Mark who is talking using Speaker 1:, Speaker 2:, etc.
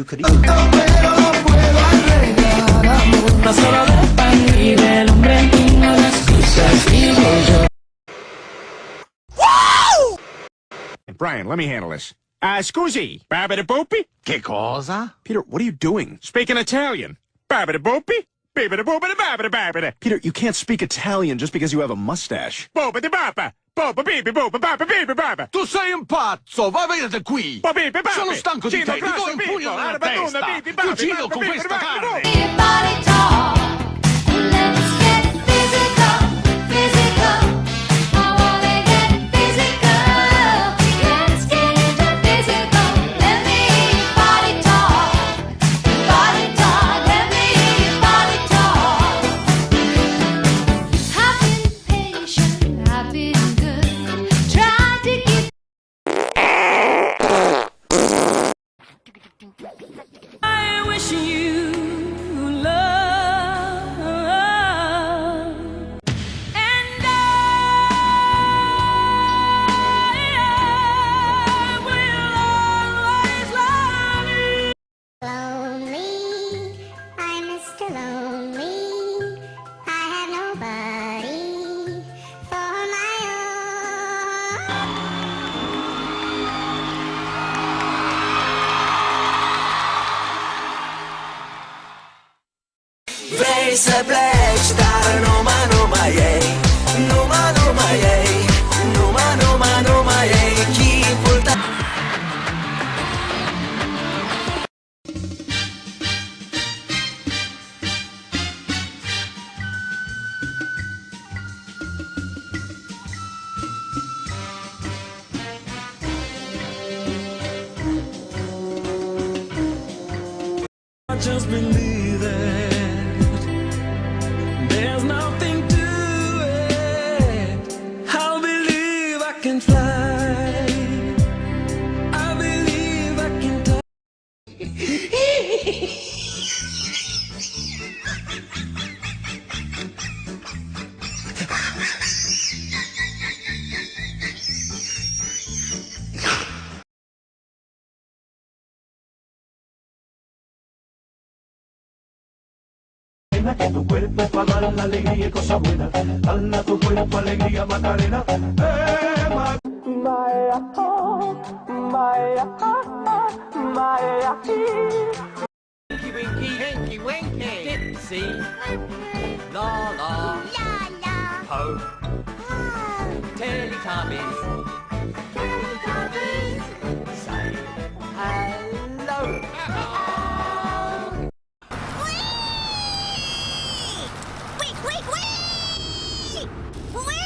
Speaker 1: you could eat.
Speaker 2: Brian, let me handle this. Scusi, babidi-boopy?
Speaker 3: Che cosa?
Speaker 2: Peter, what are you doing? Speaking Italian. Babidi-boopy? Babidi-boopity-babidi-babidi. Peter, you can't speak Italian just because you have a mustache. Boopity-bapa. Boop-a-beep-a-boop-a-bapa-beep-a-bapa.
Speaker 3: Tu sei un pazzo, va via da qui! Sono stanco di te, ti do un pugno nella testa! Ti uccido con questa carne!
Speaker 4: Body talk. Let's get physical, physical. I wanna get physical. Let's get into physical. Let me body talk. Body talk. Let me body talk. I've been patient. I've been good. Trying to keep. I wish you love, and I will always love you.
Speaker 5: Lonely, I'm Mr. Lonely. I have nobody for my own.
Speaker 6: Vrei să pleci, dar numai ei. Numai ei. Numai ei. Chipul tău.
Speaker 7: Just believe it. There's nothing to it. I believe I can fly. I believe I can touch.
Speaker 8: Que tu cuerpo es para dar la alegría y cosas buenas. Dala tu cuerpo alegría, Macarena.
Speaker 3: Winky winky, hinky winky! Dipsy! La la!
Speaker 5: La la.
Speaker 3: Ho!
Speaker 5: Oh.
Speaker 3: Teletubbies! Say hello!
Speaker 5: Wait, wait, wait! Wait!